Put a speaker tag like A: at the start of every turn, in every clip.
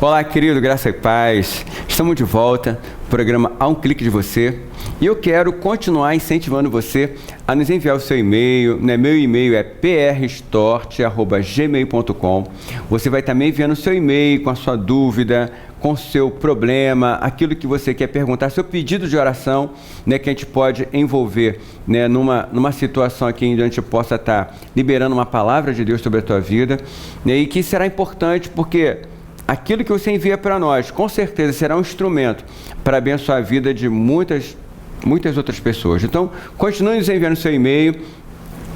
A: Olá, querido, graça e paz. Estamos de volta, programa A um Clique de Você. E eu quero continuar incentivando você a nos enviar o seu e-mail, né? Meu e-mail é prstort@gmail.com. Você vai estar me enviando o seu e-mail com a sua dúvida, com o seu problema, aquilo que você quer perguntar, seu pedido de oração, né, que a gente pode envolver, né, numa situação aqui onde a gente possa estar liberando uma palavra de Deus sobre a tua vida, né, e que será importante porque aquilo que você envia para nós, com certeza será um instrumento para abençoar a vida de muitas outras pessoas. Então, continue nos enviando seu e-mail.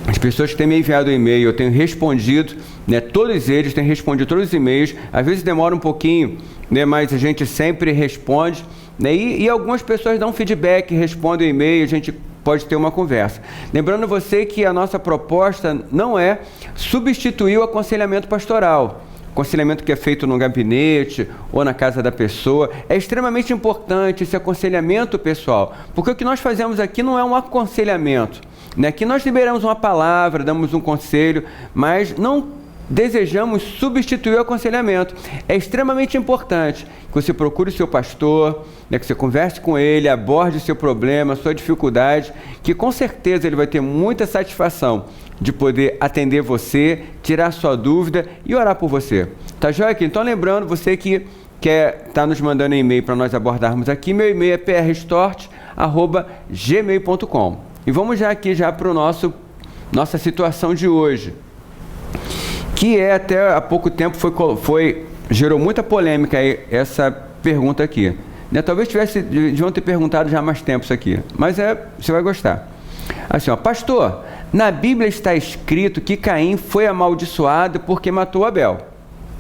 A: As pessoas que têm me enviado o e-mail, eu tenho respondido, né, todos eles têm respondido todos os e-mails. Às vezes demora um pouquinho, né, mas a gente sempre responde, né, e algumas pessoas dão feedback, respondem o e-mail, a gente pode ter uma conversa. Lembrando você que a nossa proposta não é substituir o aconselhamento pastoral. Aconselhamento que é feito no gabinete ou na casa da pessoa. É extremamente importante esse aconselhamento pessoal, porque o que nós fazemos aqui não é um aconselhamento, né? Aqui nós liberamos uma palavra, damos um conselho, mas não desejamos substituir o aconselhamento. É extremamente importante que você procure o seu pastor, né, que você converse com ele, aborde o seu problema, a sua dificuldade, que com certeza ele vai ter muita satisfação de poder atender você, tirar sua dúvida e orar por você. Tá joia aqui? Então lembrando, você que quer estar nos mandando um e-mail para nós abordarmos aqui, meu e-mail é prstort@gmail.com. E vamos já aqui para nossa situação de hoje, que é até há pouco tempo gerou muita polêmica aí, essa pergunta aqui, né? Talvez deviam ter perguntado já há mais tempo isso aqui, mas você vai gostar. Assim, ó, pastor, na Bíblia está escrito que Caim foi amaldiçoado porque matou Abel.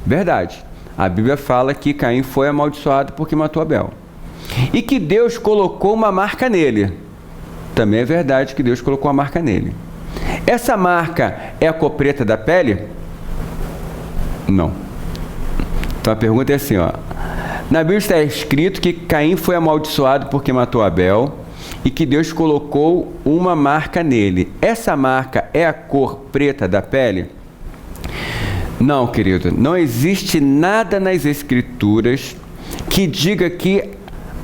A: Verdade. A Bíblia fala que Caim foi amaldiçoado porque matou Abel. E que Deus colocou uma marca nele. Também é verdade que Deus colocou uma marca nele. Essa marca é a cor preta da pele? Não. Então a pergunta é assim, ó. Na Bíblia está escrito que Caim foi amaldiçoado porque matou Abel e que Deus colocou uma marca nele. Essa marca é a cor preta da pele? Não, querido. Não existe nada nas Escrituras que diga que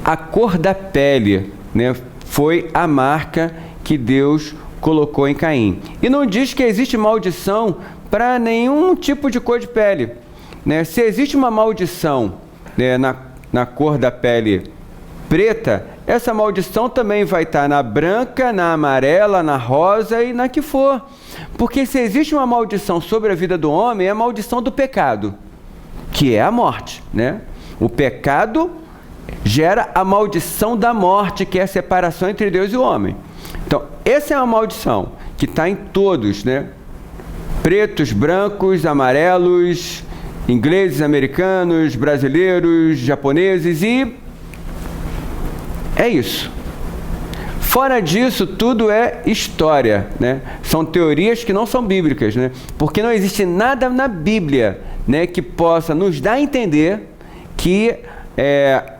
A: a cor da pele, né, foi a marca que Deus colocou em Caim. E não diz que existe maldição para nenhum tipo de cor de pele, né? Se existe uma maldição, né, na cor da pele preta, essa maldição também vai estar na branca, na amarela, na rosa e na que for. Porque se existe uma maldição sobre a vida do homem, é a maldição do pecado, que é a morte, né? O pecado gera a maldição da morte, que é a separação entre Deus e o homem. Então, essa é uma maldição que está em todos, né? Pretos, brancos, amarelos, ingleses, americanos, brasileiros, japoneses e é isso. Fora disso, tudo é história, né? São teorias que não são bíblicas, né? Porque não existe nada na Bíblia, né, que possa nos dar a entender que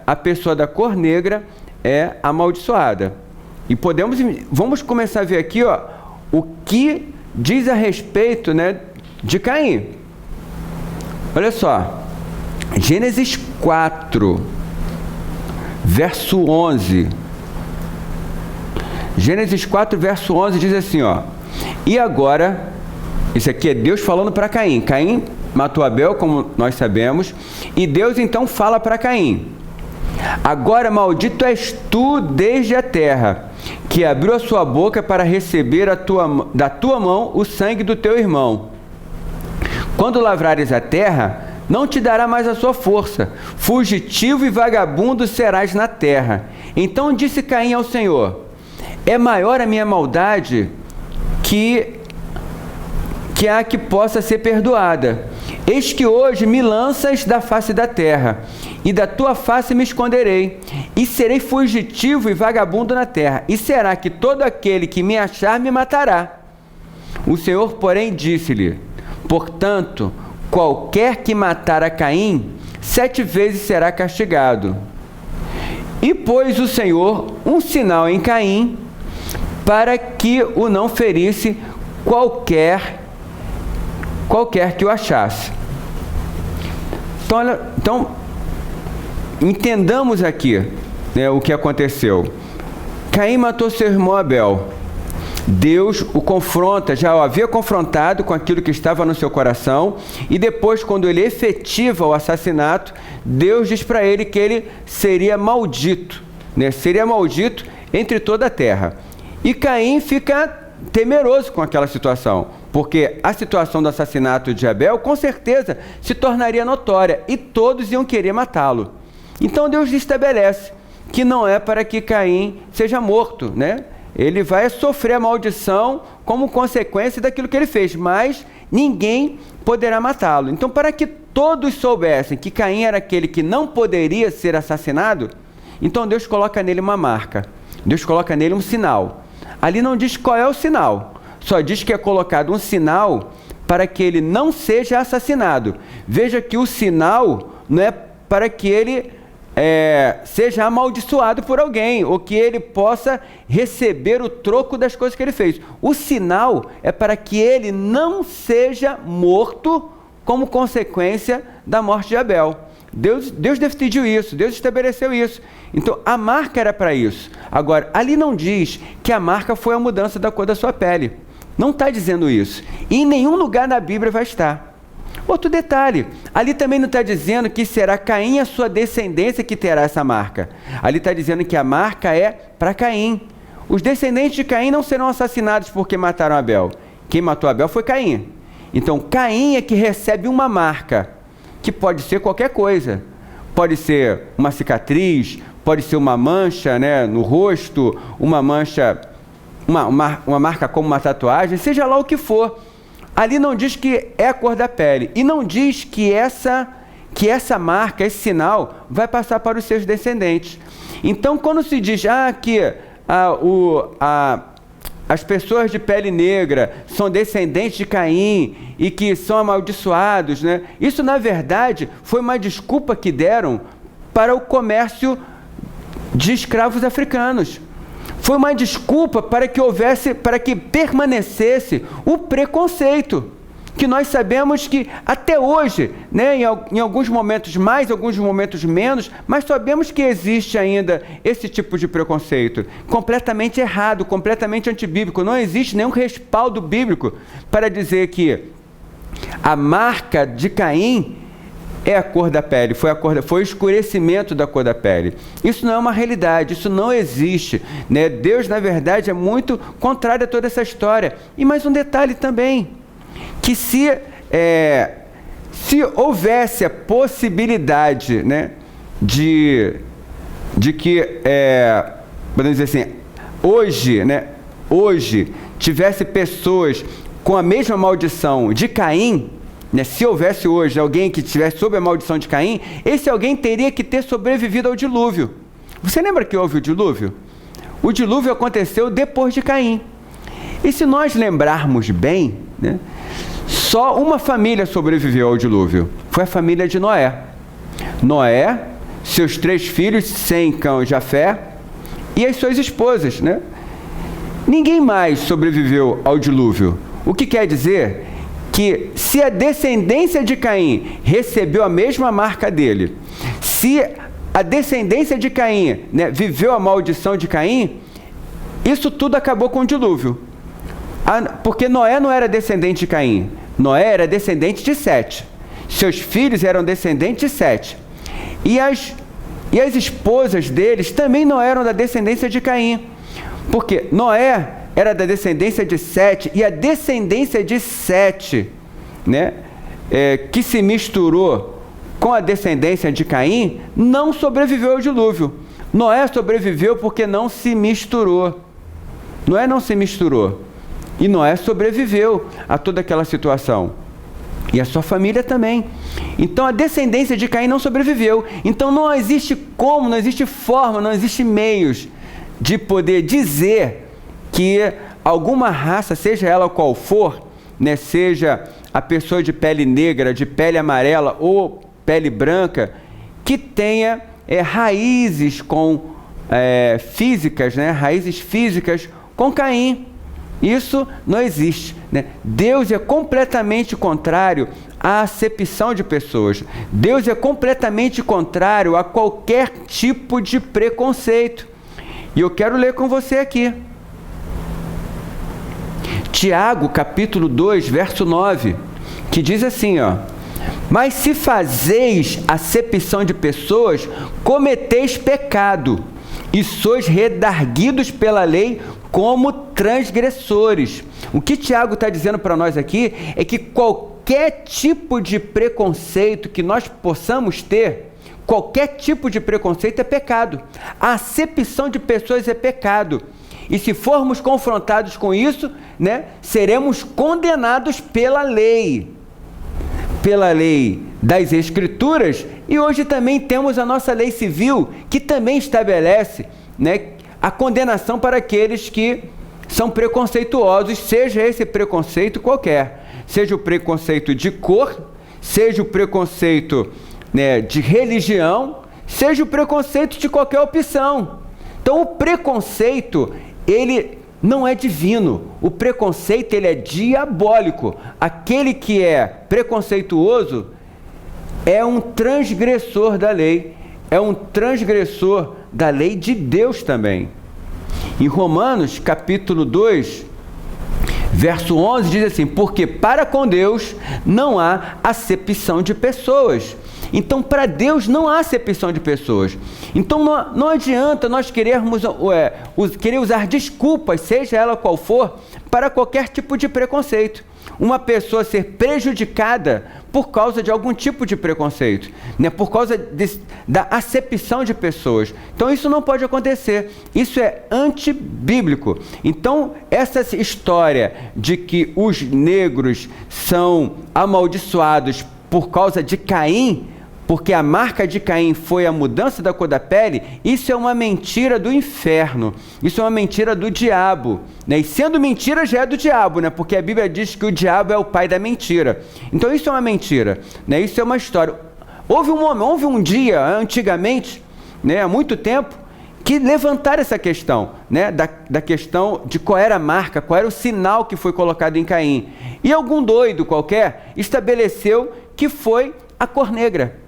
A: a pessoa da cor negra é amaldiçoada. E vamos começar a ver aqui, ó, o que diz a respeito, né, de Caim. Olha só, Gênesis 4, verso 11. Gênesis 4, verso 11 diz assim, ó. E agora, isso aqui é Deus falando para Caim. Caim matou Abel, como nós sabemos, e Deus então fala para Caim: agora maldito és tu desde a terra, que abriu a sua boca para receber da tua mão o sangue do teu irmão. Quando lavrares a terra, não te dará mais a sua força. Fugitivo e vagabundo serás na terra. Então disse Caim ao Senhor: é maior a minha maldade que há que possa ser perdoada. Eis que hoje me lanças da face da terra, e da tua face me esconderei, e serei fugitivo e vagabundo na terra. E será que todo aquele que me achar me matará? O Senhor, porém, disse-lhe: portanto, qualquer que matar a Caim, 7 vezes será castigado. E pôs o Senhor um sinal em Caim, para que o não ferisse qualquer que o achasse. Então, entendamos aqui, né, o que aconteceu. Caim matou seu irmão Abel. Deus o confronta, já o havia confrontado com aquilo que estava no seu coração, e depois, quando ele efetiva o assassinato, Deus diz para ele que ele seria maldito, né? Seria maldito entre toda a terra. E Caim fica temeroso com aquela situação, porque a situação do assassinato de Abel, com certeza, se tornaria notória, e todos iam querer matá-lo. Então Deus estabelece que não é para que Caim seja morto, né? Ele vai sofrer a maldição como consequência daquilo que ele fez, mas ninguém poderá matá-lo. Então, para que todos soubessem que Caim era aquele que não poderia ser assassinado, então Deus coloca nele uma marca. Deus coloca nele um sinal. Ali não diz qual é o sinal, só diz que é colocado um sinal para que ele não seja assassinado. Veja que o sinal não é para que ele seja amaldiçoado por alguém, ou que ele possa receber o troco das coisas que ele fez. O sinal é para que ele não seja morto como consequência da morte de Abel. Deus decidiu isso, Deus estabeleceu isso. Então a marca era para isso. Agora, ali não diz que a marca foi a mudança da cor da sua pele. Não está dizendo isso. E em nenhum lugar na Bíblia vai estar. Outro detalhe, ali também não está dizendo que será Caim e a sua descendência que terá essa marca. Ali está dizendo que a marca é para Caim. Os descendentes de Caim não serão assassinados porque mataram Abel. Quem matou Abel foi Caim. Então Caim é que recebe uma marca, que pode ser qualquer coisa. Pode ser uma cicatriz, pode ser uma mancha, né, no rosto, uma mancha, uma marca como uma tatuagem, seja lá o que for. Ali não diz que é a cor da pele, e não diz que essa marca, esse sinal, vai passar para os seus descendentes. Então, quando se diz que as pessoas de pele negra são descendentes de Caim e que são amaldiçoados, né? Isso, na verdade, foi uma desculpa que deram para o comércio de escravos africanos. Foi uma desculpa para que permanecesse o preconceito, que nós sabemos que até hoje, né, em alguns momentos mais, alguns momentos menos, mas sabemos que existe ainda esse tipo de preconceito, completamente errado, completamente antibíblico. Não existe nenhum respaldo bíblico para dizer que a marca de Caim é a cor da pele, foi o escurecimento da cor da pele. Isso não é uma realidade, isso não existe, né? Deus, na verdade, é muito contrário a toda essa história. E mais um detalhe também, que se houvesse a possibilidade, né, de que, podemos dizer assim, hoje tivesse pessoas com a mesma maldição de Caim, né, se houvesse hoje alguém que estivesse sob a maldição de Caim, esse alguém teria que ter sobrevivido ao dilúvio. Você lembra que houve o dilúvio? O dilúvio aconteceu depois de Caim. E se nós lembrarmos bem, né, só uma família sobreviveu ao dilúvio. Foi a família de Noé. Noé, seus 3 filhos, Sem, Cão e Jafé, e as suas esposas, né? Ninguém mais sobreviveu ao dilúvio. O que quer dizer que se a descendência de Caim recebeu a mesma marca dele, se a descendência de Caim, né, viveu a maldição de Caim, isso tudo acabou com o dilúvio. Porque Noé não era descendente de Caim, Noé era descendente de Sete. Seus filhos eram descendentes de Sete. E as esposas deles também não eram da descendência de Caim. Porque Noé era da descendência de Sete, e a descendência de Sete, né, que se misturou com a descendência de Caim, não sobreviveu ao dilúvio. Noé sobreviveu porque não se misturou. Noé não se misturou. E Noé sobreviveu a toda aquela situação. E a sua família também. Então a descendência de Caim não sobreviveu. Então não existe como, não existe forma, não existe meios de poder dizer que alguma raça, seja ela qual for, né, seja a pessoa de pele negra, de pele amarela ou pele branca, que tenha raízes físicas, né, raízes físicas com Caim. Isso não existe, né? Deus é completamente contrário a acepção de pessoas. Deus é completamente contrário a qualquer tipo de preconceito. E eu quero ler com você aqui. Tiago, capítulo 2, verso 9, que diz assim, ó: mas se fazeis acepção de pessoas, cometeis pecado, e sois redarguidos pela lei como transgressores. O que Tiago está dizendo para nós aqui é que qualquer tipo de preconceito que nós possamos ter, qualquer tipo de preconceito é pecado. A acepção de pessoas é pecado. E se formos confrontados com isso, né, seremos condenados pela lei das Escrituras, e hoje também temos a nossa lei civil, que também estabelece, né, a condenação para aqueles que são preconceituosos, seja esse preconceito qualquer, seja o preconceito de cor, seja o preconceito, né, de religião, seja o preconceito de qualquer opção. Então o preconceito, ele não é divino, o preconceito ele é diabólico. Aquele que é preconceituoso é um transgressor da lei, é um transgressor da lei de Deus também. Em Romanos, capítulo 2, verso 11, diz assim: porque para com Deus não há acepção de pessoas. Então, para Deus não há acepção de pessoas. Então, não adianta nós querer usar desculpas, seja ela qual for, para qualquer tipo de preconceito. Uma pessoa ser prejudicada por causa de algum tipo de preconceito, né? Por causa da acepção de pessoas. Então, isso não pode acontecer. Isso é antibíblico. Então, essa história de que os negros são amaldiçoados por causa de Caim, porque a marca de Caim foi a mudança da cor da pele, isso é uma mentira do inferno, isso é uma mentira do diabo, né? E sendo mentira já é do diabo, né? Porque a Bíblia diz que o diabo é o pai da mentira. Então isso é uma mentira, né? Isso é uma história. Houve um dia, antigamente, né, há muito tempo, que levantaram essa questão, né, da questão de qual era a marca, qual era o sinal que foi colocado em Caim. E algum doido qualquer estabeleceu que foi a cor negra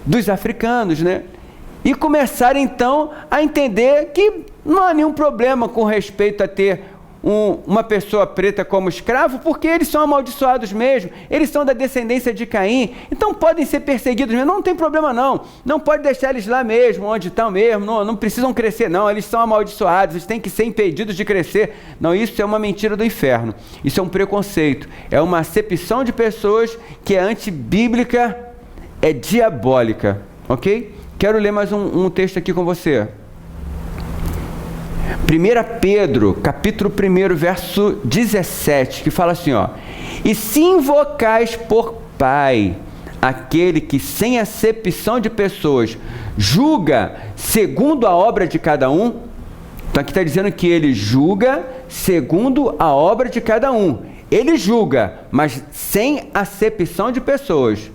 A: dos africanos, né? E começaram então a entender que não há nenhum problema com respeito a ter uma pessoa preta como escravo, porque eles são amaldiçoados mesmo, eles são da descendência de Caim, então podem ser perseguidos mesmo, não tem problema não pode deixar eles lá mesmo, onde estão mesmo, não precisam crescer não, eles são amaldiçoados, eles têm que ser impedidos de crescer. Não, isso é uma mentira do inferno, isso é um preconceito, é uma acepção de pessoas que é antibíblica, é diabólica, ok? Quero ler mais um texto aqui com você. 1 Pedro, capítulo 1, verso 17, que fala assim, ó: e se invocais por Pai aquele que sem acepção de pessoas julga segundo a obra de cada um. Então aqui está dizendo que ele julga segundo a obra de cada um. Ele julga, mas sem acepção de pessoas.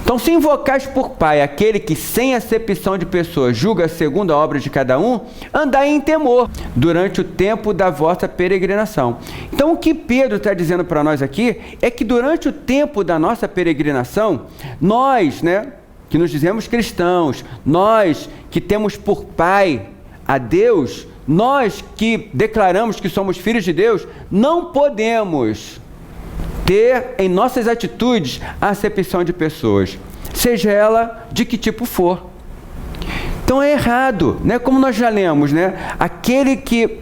A: Então, se invocais por Pai aquele que sem acepção de pessoas julga segundo a obra de cada um, andai em temor durante o tempo da vossa peregrinação. Então, o que Pedro está dizendo para nós aqui é que durante o tempo da nossa peregrinação, nós, né, que nos dizemos cristãos, nós que temos por Pai a Deus, nós que declaramos que somos filhos de Deus, não podemos ter em nossas atitudes a acepção de pessoas, seja ela de que tipo for. Então é errado, né? Como nós já lemos, né? Aquele que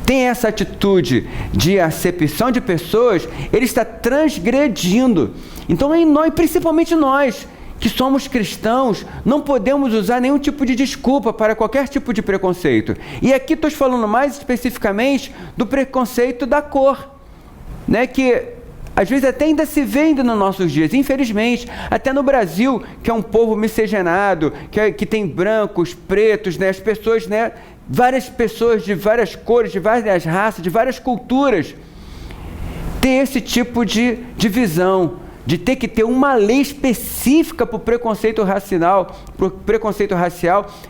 A: tem essa atitude de acepção de pessoas, ele está transgredindo. Então nós, principalmente nós, que somos cristãos, não podemos usar nenhum tipo de desculpa para qualquer tipo de preconceito. E aqui estou falando mais especificamente do preconceito da cor, né? Que às vezes até ainda se vê ainda nos nossos dias, infelizmente, até no Brasil, que é um povo miscigenado, que tem brancos, pretos, né? As pessoas, né? Várias pessoas de várias cores, de várias raças, de várias culturas, tem esse tipo de divisão, de ter que ter uma lei específica para o preconceito racial,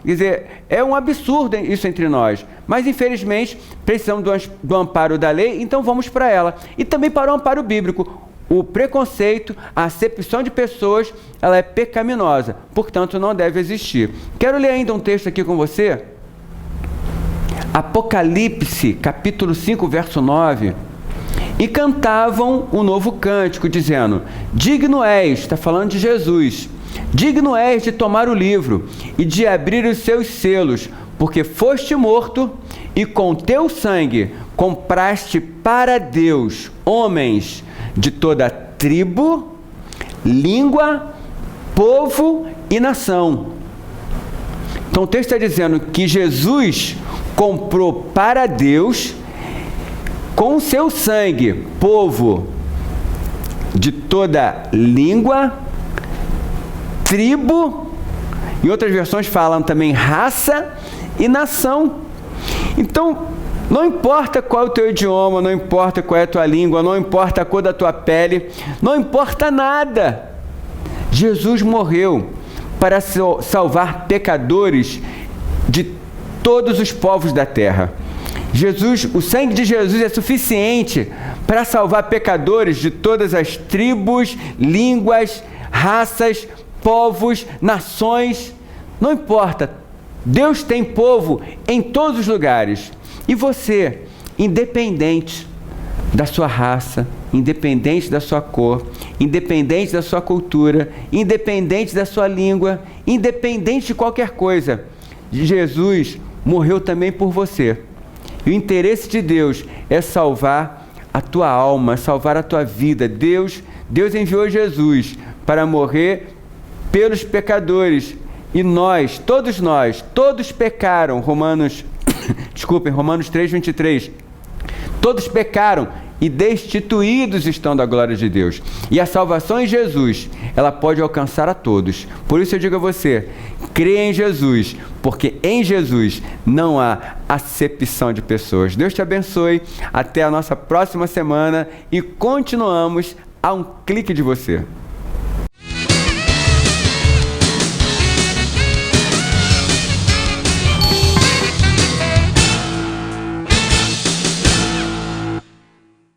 A: quer dizer, é um absurdo isso entre nós, mas infelizmente precisamos do amparo da lei, então vamos para ela, e também para o amparo bíblico. o preconceito, a acepção de pessoas, ela é pecaminosa, portanto não deve existir. Quero ler ainda um texto aqui com você. Apocalipse, capítulo 5, verso 9. E cantavam um novo cântico, dizendo: digno és, está falando de Jesus, digno és de tomar o livro e de abrir os seus selos, porque foste morto e com teu sangue compraste para Deus homens de toda tribo, língua, povo e nação. Então o texto está dizendo que Jesus comprou para Deus, com o seu sangue, povo de toda língua, tribo, em outras versões falam também raça e nação. Então, não importa qual é o teu idioma, não importa qual é a tua língua, não importa a cor da tua pele, não importa nada. Jesus morreu para salvar pecadores de todos os povos da terra. O sangue de Jesus é suficiente para salvar pecadores de todas as tribos, línguas, raças, povos, nações. Não importa. Deus tem povo em todos os lugares. E você, independente da sua raça, independente da sua cor, independente da sua cultura, independente da sua língua, independente de qualquer coisa, Jesus morreu também por você. E o interesse de Deus é salvar a tua alma, salvar a tua vida. Deus enviou Jesus para morrer pelos pecadores. E todos pecaram. Romanos 3:23. Todos pecaram e destituídos estão da glória de Deus. E a salvação em Jesus, ela pode alcançar a todos. Por isso eu digo a você, creia em Jesus, porque em Jesus não há acepção de pessoas. Deus te abençoe. Até a nossa próxima semana e continuamos a um clique de você.